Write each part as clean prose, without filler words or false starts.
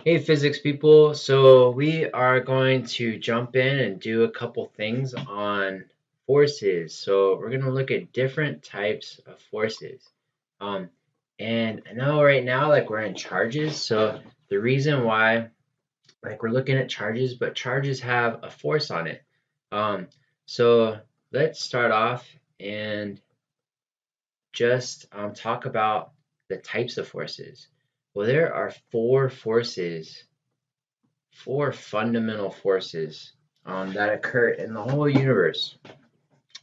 Hey physics people, so we are going to jump in and do a couple things on forces. So we're going to look at different types of forces. Um, and I know right now like we're in charges, so the reason why like we're looking at charges, but charges have a force on it. Um, so let's start off and just talk about the types of forces. Well, there are four fundamental forces that occur in the whole universe.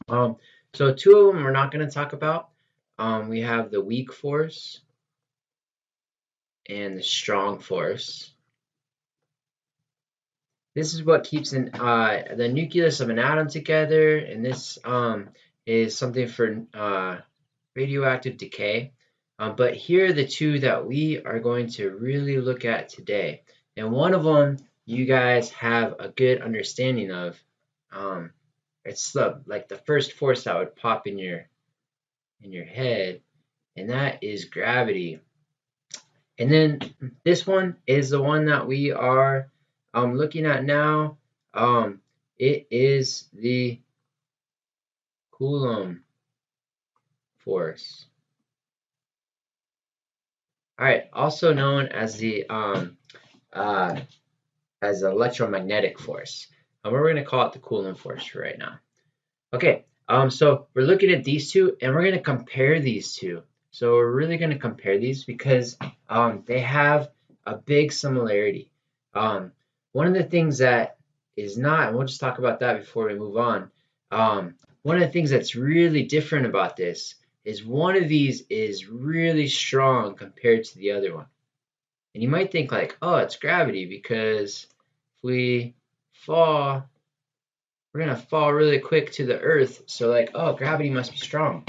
Um, so two of them we're not going to talk about. We have the weak force and the strong force. This is what keeps the nucleus of an atom together, and this is something for radioactive decay. But here are the two that we are going to really look at today. And one of them you guys have a good understanding of. Um, it's like the first force that would pop in your head, and that is gravity. And then this one is the one that we are looking at now. It is the Coulomb force. All right, also known uh, as the electromagnetic force. We're going to call it the Coulomb force for right now. Okay, so we're looking at these two, and we're going to compare these two. So we're really going to compare these because they have a big similarity. Um, one of the things that is not, and we'll just talk about that before we move on. One of the things that's really different about this is one of these is really strong compared to the other one. And you might think like, oh, it's gravity because if we fall, we're gonna fall really quick to the earth. So like, oh, gravity must be strong.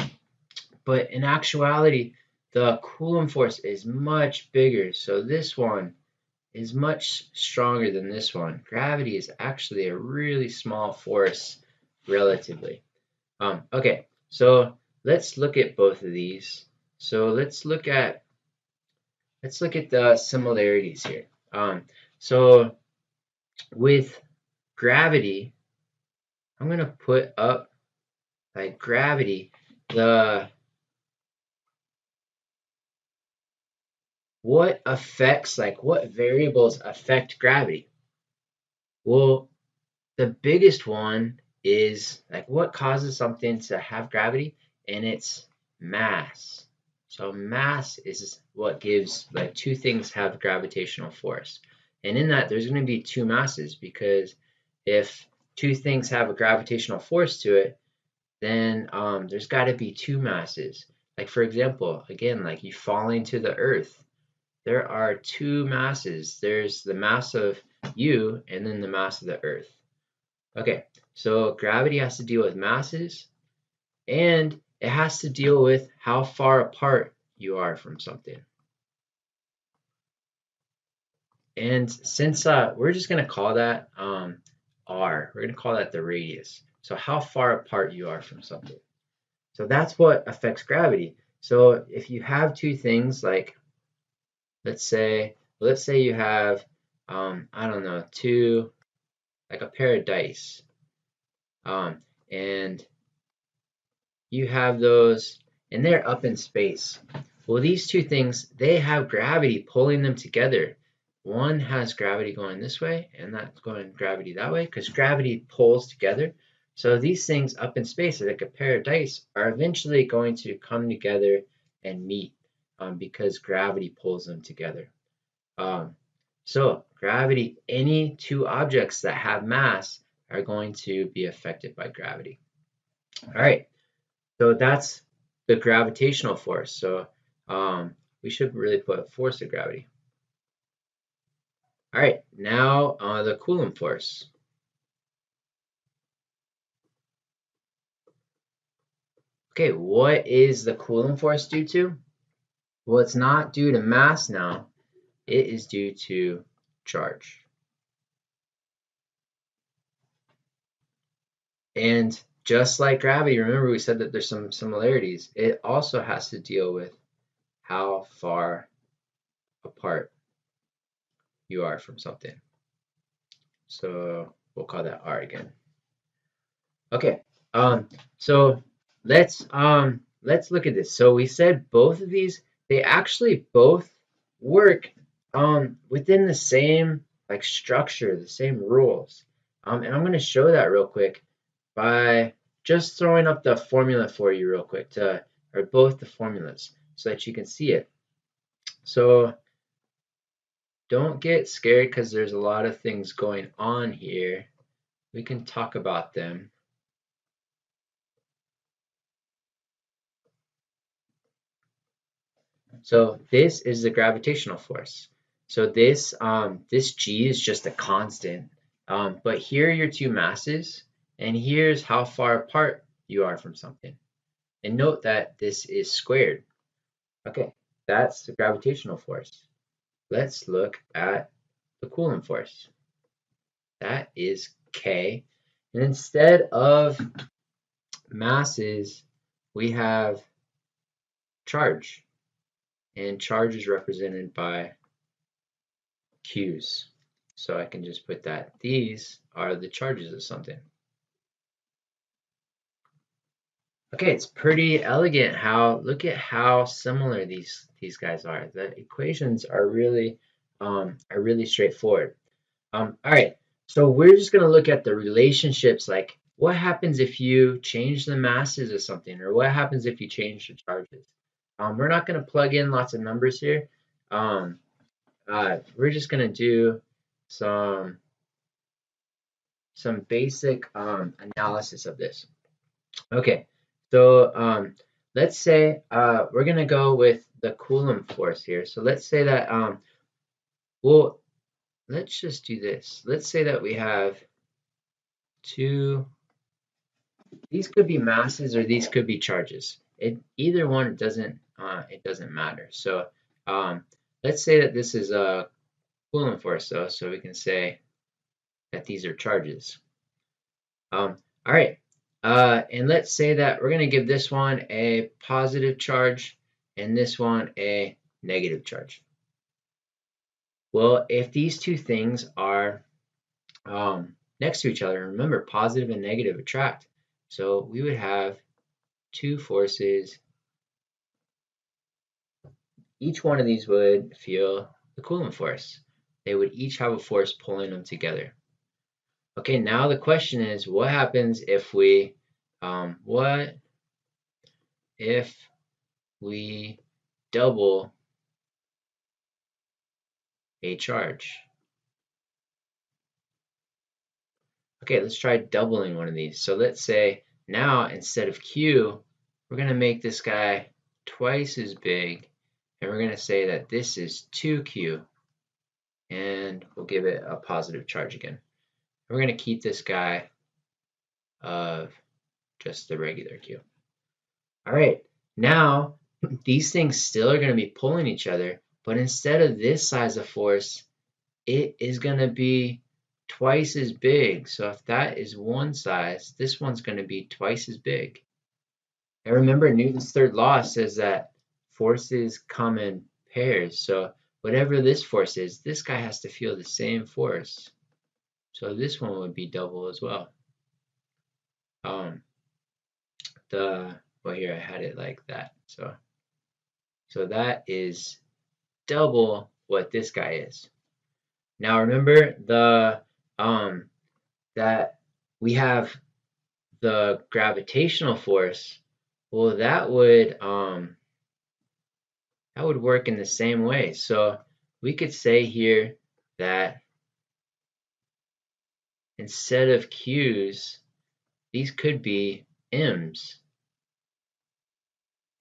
But in actuality, the Coulomb force is much bigger. So this one is much stronger than this one. Gravity is actually a really small force relatively. Okay, so let's look at both of these. So let's look at the similarities here. So with gravity, I'm gonna put up like gravity, the what variables affect gravity? Well, the biggest one is like what causes something to have gravity, and it's mass. So mass is what gives like two things have gravitational force. And in that there's going to be two masses because if two things have a gravitational force to it, then there's got to be two masses. Like for example, again, like you falling to the earth, there are two masses. There's the mass of you and then the mass of the earth. Okay, so gravity has to deal with masses and it has to deal with how far apart you are from something. And since we're just going to call that r, we're going to call that the radius. So how far apart you are from something. So that's what affects gravity. So if you have two things like let's say you have I don't know, two like a pair of dice. And you have those and they're up in space. Well, these two things, they have gravity pulling them together. One has gravity going this way and that's going gravity that way because gravity pulls together. So these things up in space, like a pair of dice, are eventually going to come together and meet because gravity pulls them together. Um, so gravity, any two objects that have mass are going to be affected by gravity. All right, so that's the gravitational force. So we should really put force of gravity. All right, now the Coulomb force. Okay, what is the Coulomb force due to? Well, it's not due to mass now. It is due to charge. And just like gravity, remember we said that there's some similarities. It also has to deal with how far apart. you are from something. So we'll call that R again. Okay. So let's look at this. So we said both of these, they actually both work within the same like structure, the same rules. And I'm gonna show that real quick by just throwing up the formula for you real quick or both the formulas so that you can see it. So don't get scared because there's a lot of things going on here. We can talk about them. So this is the gravitational force. So this G is just a constant. But here are your two masses, and here's how far apart you are from something. And note that this is squared. Okay, that's the gravitational force. Let's look at the Coulomb force. That is K. And instead of masses, we have charge. And charge is represented by Q's. So I can just put that these are the charges of something. Okay, it's pretty elegant look at how similar these guys are. The equations are really straightforward. All right, so we're just gonna look at the relationships, like what happens if you change the masses of something, or what happens if you change the charges. We're not gonna plug in lots of numbers here. We're just gonna do some basic analysis of this. Okay, so let's say we're gonna go with the Coulomb force here. So let's say that well, let's just do this. Let's say that we have two. These could be masses or these could be charges. Either one doesn't it doesn't matter. So let's say that this is a Coulomb force though, so we can say that these are charges. All right, and let's say that we're going to give this one a positive charge and this one a negative charge. Well, if these two things are next to each other, remember positive and negative attract. So we would have two forces. Each one of these would feel the Coulomb force. They would each have a force pulling them together. Okay, now the question is, what happens if we double a charge? Okay, let's try doubling one of these. So let's say now instead of Q, we're going to make this guy twice as big, and we're going to say that this is 2Q, and we'll give it a positive charge again. We're going to keep this guy of just the regular Q. All right, now these things still are going to be pulling each other, but instead of this size of force, it is going to be twice as big. So if that is one size, this one's going to be twice as big. And remember, Newton's third law says that forces come in pairs. So whatever this force is, this guy has to feel the same force. So this one would be double as well. Well, here I had it like that. So that is double what this guy is. Now remember that we have the gravitational force. Well, that would work in the same way. So we could say here that instead of Q's, these could be M's,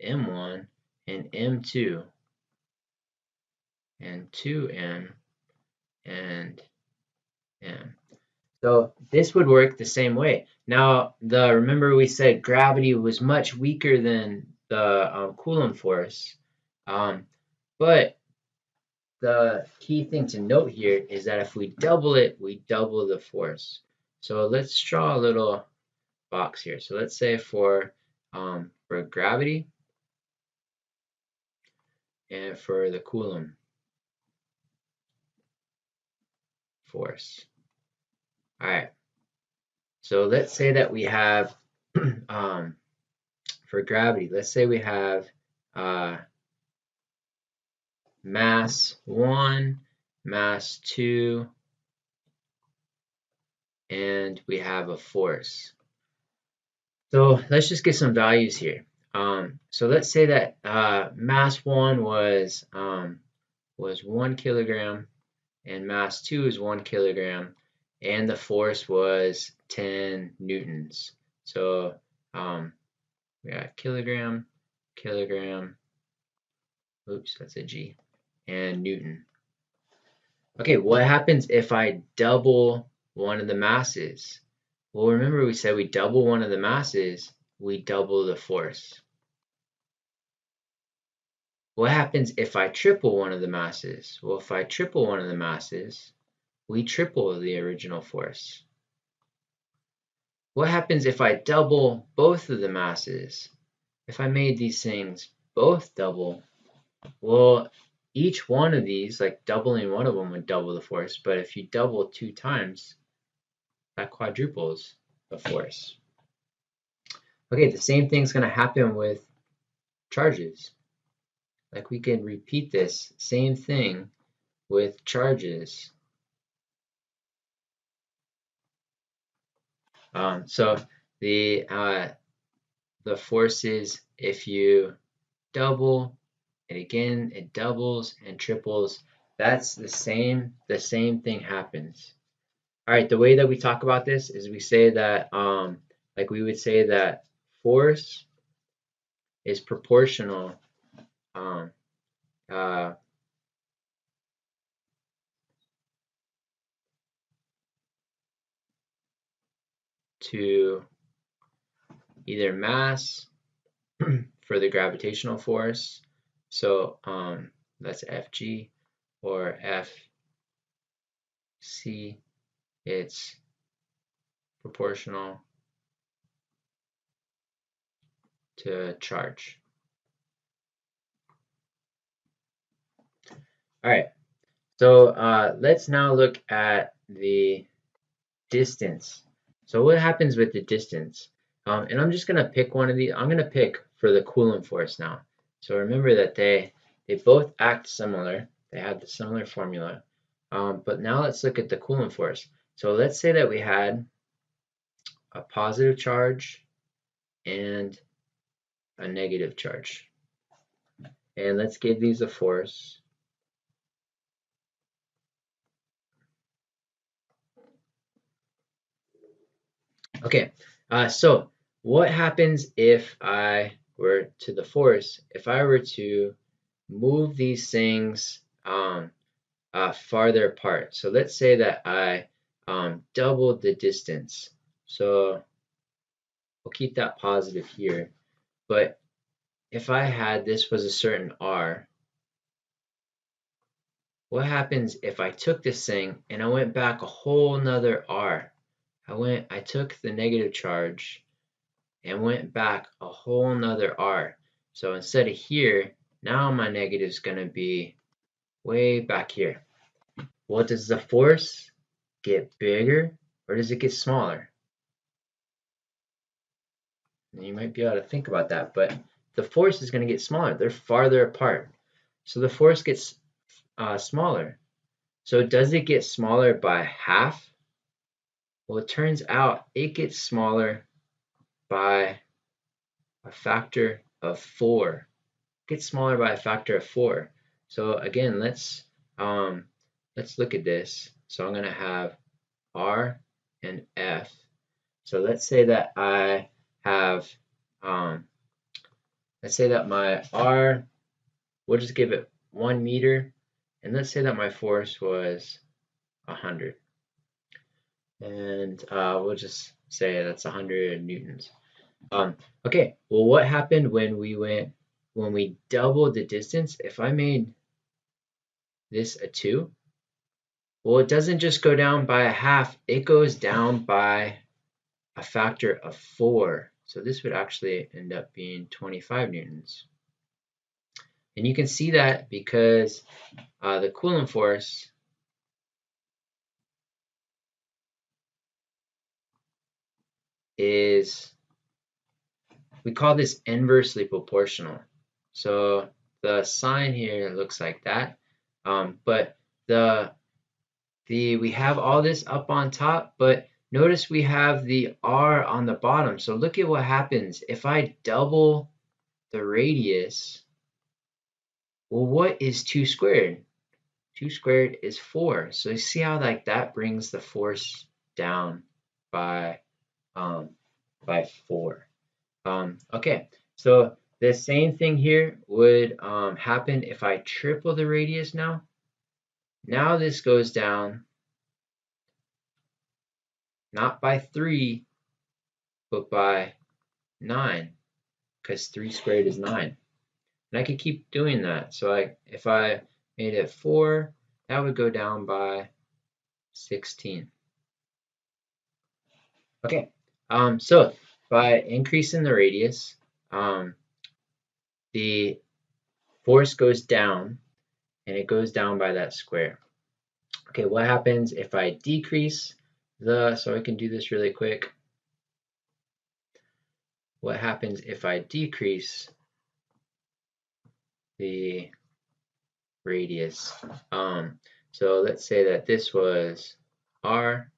M1 and M2 and 2M and M. So this would work the same way. Now, remember we said gravity was much weaker than the Coulomb force, but the key thing to note here is that if we double it, we double the force. So let's draw a little box here. So let's say for gravity and for the Coulomb. force. All right. So let's say that we have, for gravity, let's say we have mass 1, mass 2, and we have a force. So let's just get some values here. So let's say that mass 1 was 1 kilogram, and mass 2 is 1 kilogram, and the force was 10 newtons. So we got kilogram, kilogram, oops, that's a G, and newton. Okay, what happens if I double one of the masses? Well, remember we said we double one of the masses, we double the force. What happens if I triple one of the masses? Well, if I triple one of the masses, we triple the original force. What happens if I double both of the masses? If I made these things both double, well, each one of these, like doubling one of them would double the force, but if you double 2 times, that quadruples the force. Okay, the same thing's going to happen with charges. Like we can repeat this same thing with charges. So the force is if you double, and again it doubles and triples, that's the same thing happens. All right, the way that we talk about this is we say that like we would say that force is proportional to either mass for the gravitational force, so that's Fg, or Fc, it's proportional to charge. All right, so let's now look at the distance. So what happens with the distance? And I'm just going to pick one of these. I'm going to pick for the Coulomb force now. So remember that they both act similar. They have the similar formula. But now let's look at the Coulomb force. So let's say that we had a positive charge and a negative charge. And let's give these a force. Okay, so what happens if I were to the force, if I were to move these things farther apart? So let's say that I doubled the distance. So we'll keep that positive here. But if I had this was a certain r, what happens if I took this thing and I went back a whole nother r? I took the negative charge and went back a whole nother r. So instead of here, now my negative is going to be way back here. Well, does the force get bigger or does it get smaller? And you might be able to think about that, but the force is going to get smaller. They're farther apart. So the force gets smaller. So does it get smaller by half? Well, it turns out it gets smaller by a factor of 4. It gets smaller by a factor of 4. So again, let's look at this. So I'm going to have R and F. So let's say that I have, let's say that my R, we'll just give it 1 meter, and let's say that my force was 100. And we'll just say that's 100 newtons. Okay, well, what happened when we doubled the distance? If I made this a 2, well, it doesn't just go down by a half, it goes down by a factor of 4. So this would actually end up being 25 newtons. And you can see that because the Coulomb force is, we call this inversely proportional. So the sign here looks like that, but we have all this up on top, but notice we have the r on the bottom. So look at what happens if I double the radius. Well, what is 2 squared? 2 squared is 4. So you see how like that brings the force down by 4. Okay, so the same thing here would happen if I triple the radius now. Now this goes down not by 3, but by 9, because 3 squared is 9. And I could keep doing that. So if I made it 4, that would go down by 16. Okay, so by increasing the radius, the force goes down, and it goes down by that square. Okay, what happens if I decrease so I can do this really quick. What happens if I decrease the radius? So let's say that this was r,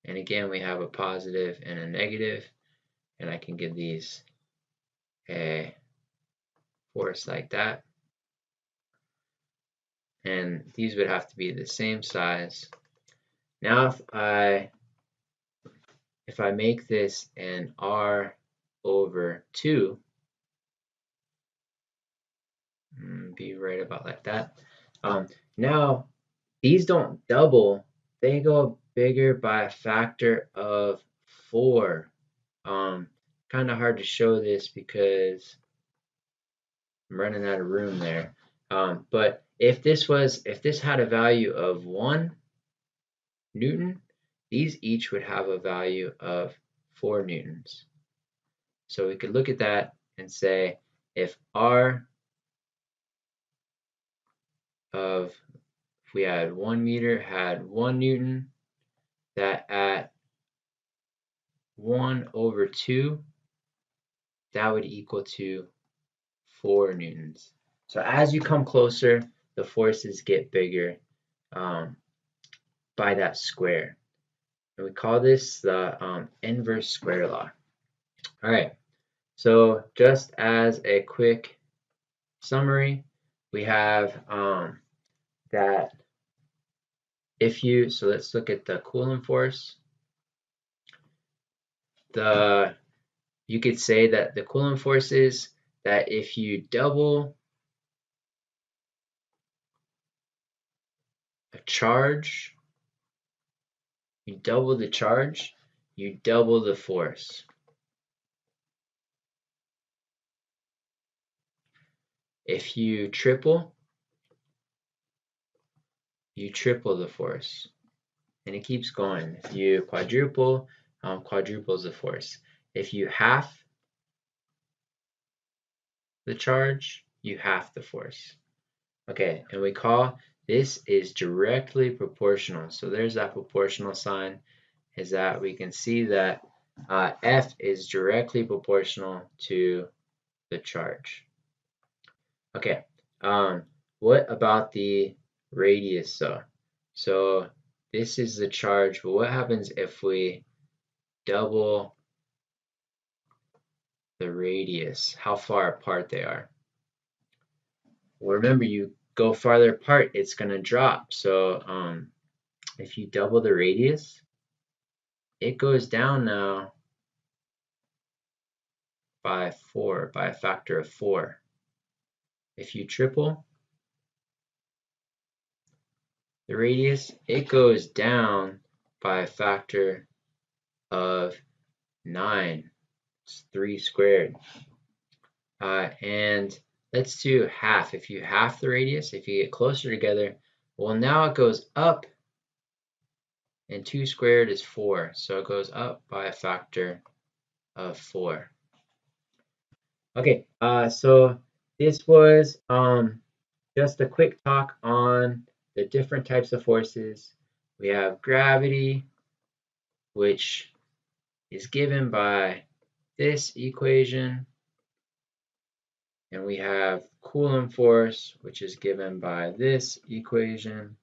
and again we have a positive and a negative, and I can give these a force like that, and these would have to be the same size. Now if I make this an r over 2, be right about like that. Now these don't double, they go bigger by a factor of 4. Kind of hard to show this because I'm running out of room there. But if this had a value of 1 Newton, these each would have a value of 4 newtons. So we could look at that and say if we had 1 meter had 1 newton, that at 1 over 2, that would equal to 4 newtons. So as you come closer, the forces get bigger by that square. And we call this the inverse square law. All right, so just as a quick summary, we have that so let's look at the Coulomb force. You could say that the Coulomb force is that if you double a charge, you double the charge, you double the force. If you triple the force. And it keeps going. If you quadruple, quadruples the force. If you half the charge, you half the force. Okay, and we call this is directly proportional. So there's that proportional sign, is that we can see that F is directly proportional to the charge. Okay, what about the radius though? So this is the charge, but what happens if we double the radius, how far apart they are? Well, remember, you go farther apart, it's going to drop. So if you double the radius, it goes down now by 4, by a factor of 4. If you triple the radius, it goes down by a factor of 9. It's 3 squared. And let's do half. If you half the radius, if you get closer together, well, now it goes up, and 2 squared is 4. So it goes up by a factor of 4. Okay, so this was just a quick talk on the different types of forces. We have gravity, which is given by this equation, and we have Coulomb force, which is given by this equation.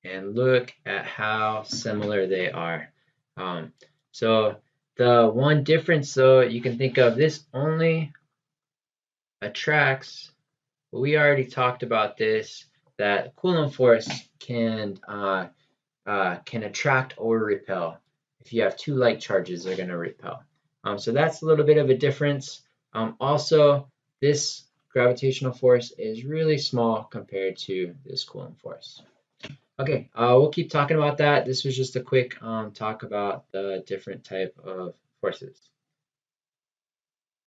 And look at how similar they are. So the one difference, though, you can think of this only attracts. We already talked about this, that Coulomb force can attract or repel. If you have two like charges, they're going to repel. So that's a little bit of a difference. Also, this gravitational force is really small compared to this Coulomb force. Okay, we'll keep talking about that. This was just a quick talk about the different type of forces.